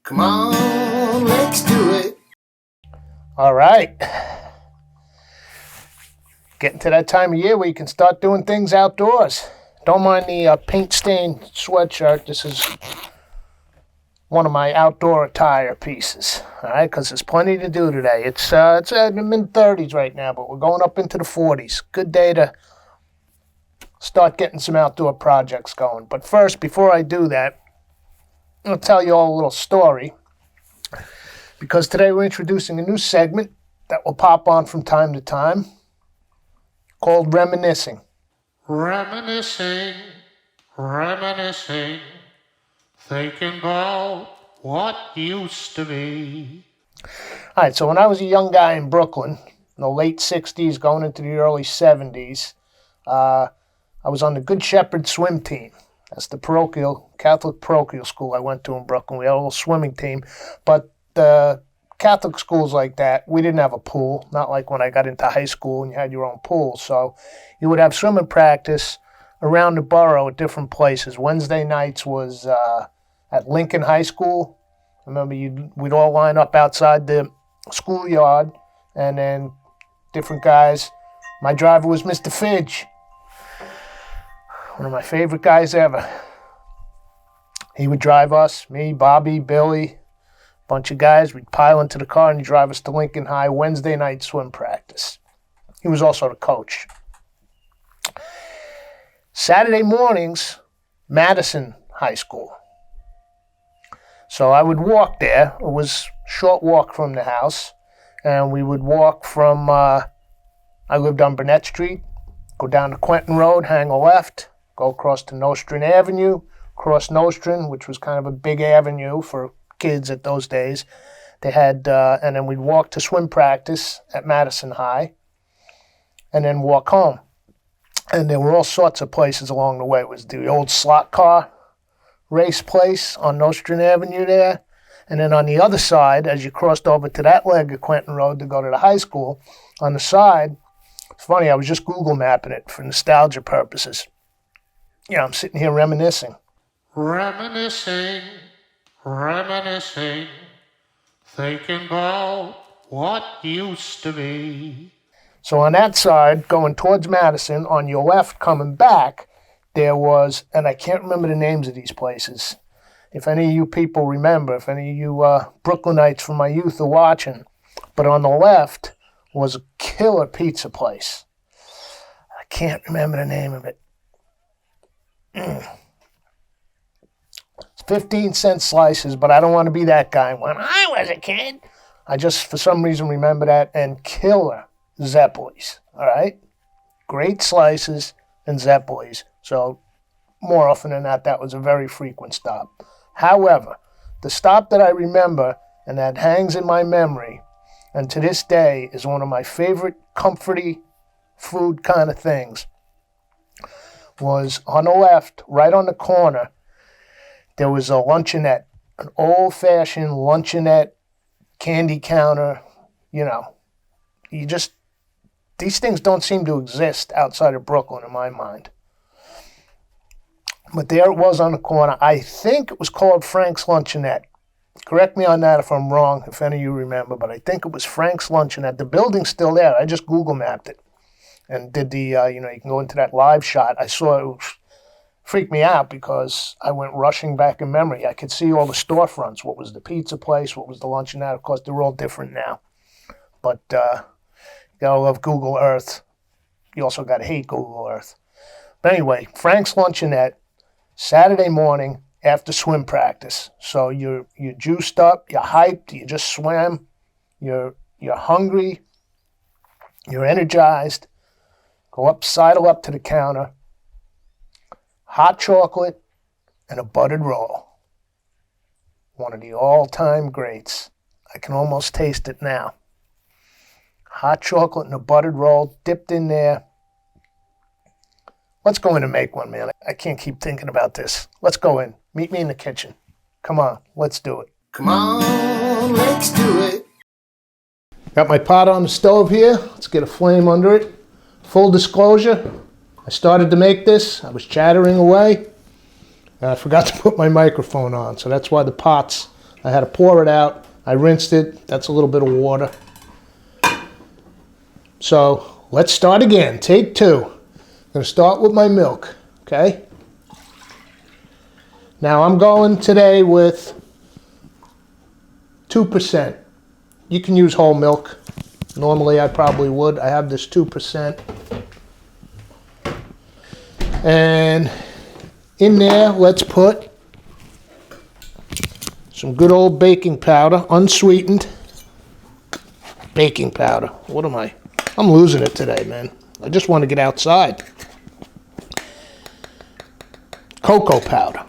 Come on, let's do it. All right. Getting to that time of year where you can start doing things outdoors. Don't mind the paint stained sweatshirt. This is one of my outdoor attire pieces. All right, because there's plenty to do today. It's in the mid-30s right now, but we're going up into the 40s. Good day to start getting some outdoor projects going. But first, before I do that, I'll tell you all a little story. Because today we're introducing a new segment that will pop on from time to time called Reminiscing. Reminiscing, thinking about what used to be. All right, so when I was a young guy in Brooklyn, in the late 60s, going into the early 70s, I was on the Good Shepherd swim team. That's the Catholic parochial school I went to in Brooklyn. We had a little swimming team, but the Catholic schools like that, we didn't have a pool, not like when I got into high school and you had your own pool. So you would have swimming practice around the borough at different places. Wednesday nights was at Lincoln High School. I remember we'd all line up outside the schoolyard, and then different guys. My driver was Mr. Fidge, one of my favorite guys ever. He would drive us, me, Bobby, Billy, bunch of guys. We'd pile into the car and he'd drive us to Lincoln High Wednesday night swim practice. He was also the coach. Saturday mornings, Madison High School. So I would walk there. It was a short walk from the house. And we would walk from, I lived on Burnett Street, go down to Quentin Road, hang a left, go across to Nostrand Avenue, cross Nostrand, which was kind of a big avenue for kids at those days. They had, and then we'd walk to swim practice at Madison High, and then walk home. And there were all sorts of places along the way. It was the old slot car race place on Nostrand Avenue there. And then on the other side, as you crossed over to that leg of Quentin Road to go to the high school, on the side, it's funny, I was just Google mapping it for nostalgia purposes. Yeah, I'm sitting here reminiscing. Reminiscing, thinking about what used to be. So on that side, going towards Madison, on your left coming back, there was, and I can't remember the names of these places. If any of you people remember, if any of you Brooklynites from my youth are watching, but on the left was a killer pizza place. I can't remember the name of it. It's 15-cent slices, but I don't want to be that guy. When I was a kid, I just, for some reason, remember that. And killer Zeppelis, all right? Great slices and Zeppelis. So more often than not, that was a very frequent stop. However, the stop that I remember and that hangs in my memory, and to this day is one of my favorite comforty food kind of things, was on the left, right on the corner, there was a luncheonette, an old-fashioned luncheonette, candy counter. You know, these things don't seem to exist outside of Brooklyn in my mind. But there it was on the corner. I think it was called Frank's Luncheonette. Correct me on that if I'm wrong, if any of you remember, but I think it was Frank's Luncheonette. The building's still there. I just Google mapped it and did the, you can go into that live shot. I saw it freaked me out because I went rushing back in memory. I could see all the storefronts. What was the pizza place? What was the luncheonette? Of course, they're all different now. But you gotta love Google Earth. You also gotta hate Google Earth. But anyway, Frank's Luncheonette, Saturday morning after swim practice. So you're juiced up, you're hyped, you just swam, you're hungry, you're energized. Go sidle up to the counter. Hot chocolate and a buttered roll. One of the all-time greats. I can almost taste it now. Hot chocolate and a buttered roll dipped in there. Let's go in and make one, man. I can't keep thinking about this. Let's go in. Meet me in the kitchen. Come on, let's do it. Come on, let's do it. Got my pot on the stove here. Let's get a flame under it. Full disclosure, I started to make this. I was chattering away. And I forgot to put my microphone on, so that's why the pot's I had to pour it out. I rinsed it. That's a little bit of water. So let's start again. Take 2. I'm going to start with my milk, okay? Now I'm going today with 2%. You can use whole milk. Normally I probably would. I have this 2%. And in there, let's put some good old baking powder, unsweetened baking powder. What am I? I'm losing it today, man. I just want to get outside. Cocoa powder,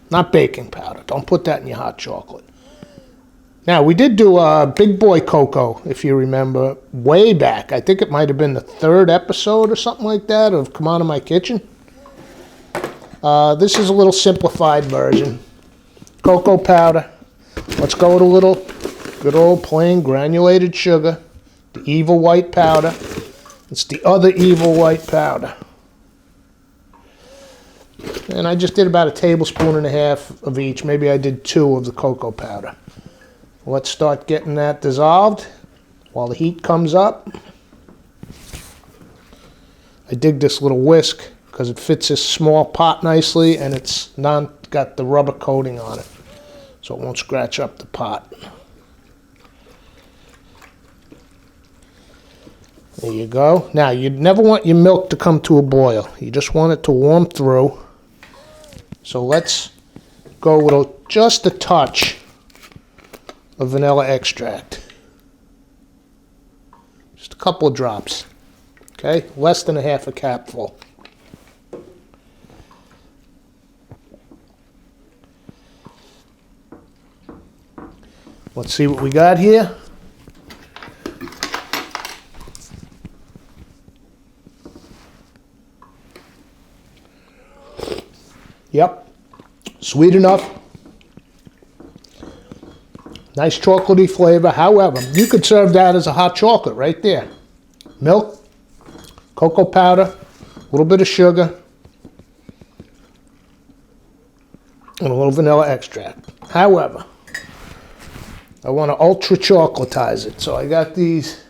not baking powder. Don't put that in your hot chocolate. Now, we did do a Big Boy Cocoa, if you remember, way back. I think it might have been the 3rd episode or something like that of Come On In My Kitchen. This is a little simplified version. Cocoa powder. Let's go with a little good old plain granulated sugar. The Evil White powder. It's the other Evil White powder. And I just did about 1.5 tablespoons of each. Maybe I did 2 of the cocoa powder. Let's start getting that dissolved while the heat comes up. I dig this little whisk because it fits this small pot nicely and it's not got the rubber coating on it, so it won't scratch up the pot. There you go. Now, you'd never want your milk to come to a boil. You just want it to warm through. So let's go with just a touch of vanilla extract. Just a couple of drops. Okay? Less than 1/2 capful. Let's see what we got here. Yep, sweet enough. Nice chocolatey flavor. However, you could serve that as a hot chocolate right there. Milk, cocoa powder, a little bit of sugar, and a little vanilla extract. However, I want to ultra chocolatize it. So I got these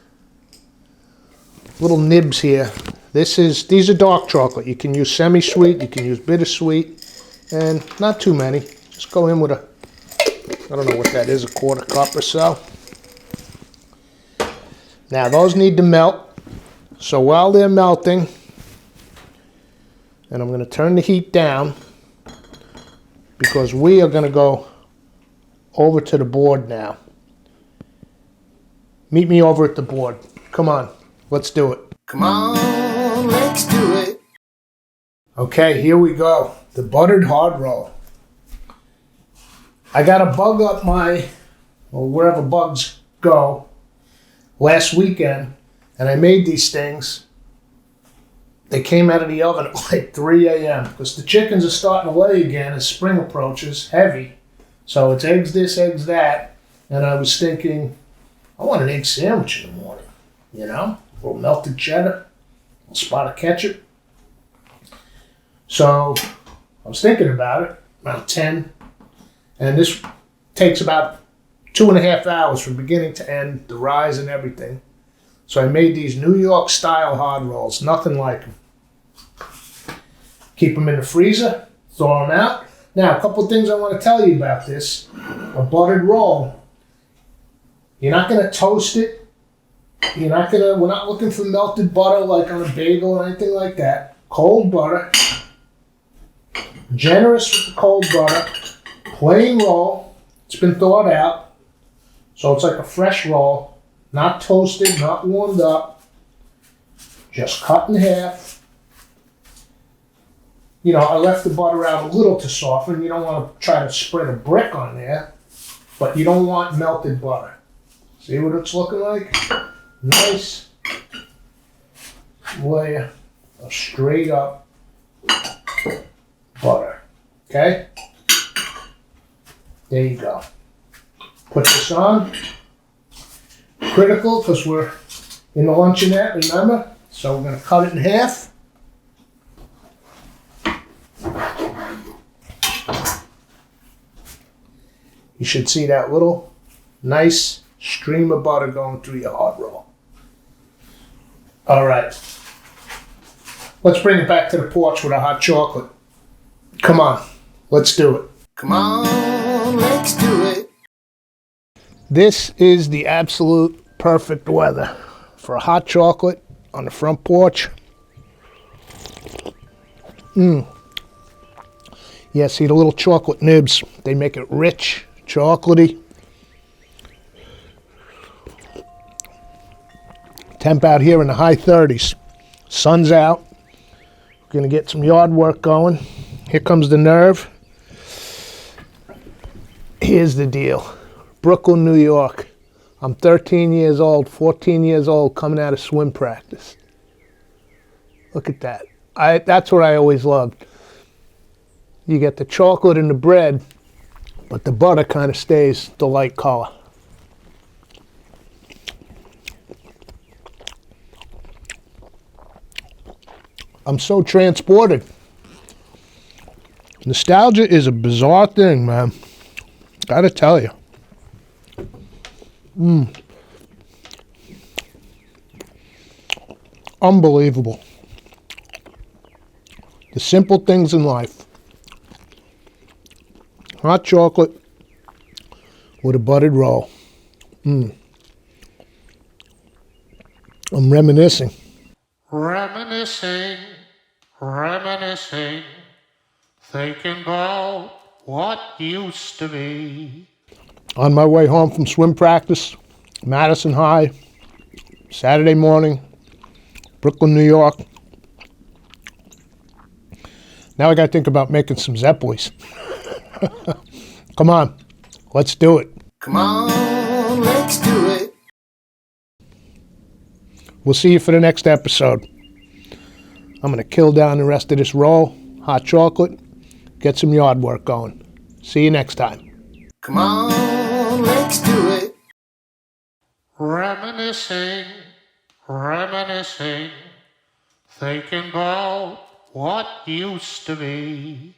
little nibs here. These are dark chocolate. You can use semi-sweet, you can use bittersweet, and not too many. Just go in with I don't know what that is, 1/4 cup or so. Now those need to melt. So while they're melting, and I'm going to turn the heat down because we are going to go over to the board now. Meet me over at the board. Come on, let's do it. Come on, let's do it. Okay, here we go. The buttered hard roll. I got a bug up wherever bugs go, last weekend, and I made these things. They came out of the oven at like 3 a.m. because the chickens are starting to lay again as spring approaches, heavy. So it's eggs this, eggs that, and I was thinking, I want an egg sandwich in the morning, you know? A little melted cheddar, a little spot of ketchup. So I was thinking about it, around 10, and this takes about 2.5 hours from beginning to end, the rise and everything. So I made these New York style hard rolls, nothing like them. Keep them in the freezer, thaw them out. Now, a couple things I want to tell you about this. A buttered roll. You're not going to toast it. We're not looking for melted butter like on a bagel or anything like that. Cold butter. Generous with the cold butter. Plain roll. It's been thawed out. So it's like a fresh roll. Not toasted, not warmed up. Just cut in half. You know, I left the butter out a little to soften. You don't want to try to spread a brick on there. But you don't want melted butter. See what it's looking like? Nice layer of straight up butter. Okay? There you go. Put this on. Critical because we're in the luncheonette, remember? So we're going to cut it in half. you should see that little nice stream of butter going through your hard roll. All right. Let's bring it back to the porch with a hot chocolate. Come on, let's do it. Come on, let's do it. This is the absolute perfect weather for a hot chocolate on the front porch. Yeah, see the little chocolate nibs. They make it rich, chocolatey. Temp out here in the high 30s. Sun's out. We're gonna get some yard work going. Here comes the nerve. Here's the deal. Brooklyn, New York. I'm 13 years old, 14 years old, coming out of swim practice. Look at that. That's what I always loved. You get the chocolate and the bread, but the butter kind of stays the light color. I'm so transported. Nostalgia is a bizarre thing, man. Gotta tell you. Unbelievable. The simple things in life. Hot chocolate with a buttered roll. I'm reminiscing. Reminiscing, reminiscing, thinking about what used to be. On my way home from swim practice, Madison High, Saturday morning, Brooklyn, New York. Now I got to think about making some Zeppelis. Come on, let's do it. Come on, let's do it. We'll see you for the next episode. I'm going to kill down the rest of this roll, hot chocolate, get some yard work going. See you next time. Come on, let's do it. Reminiscing, reminiscing, thinking about what used to be.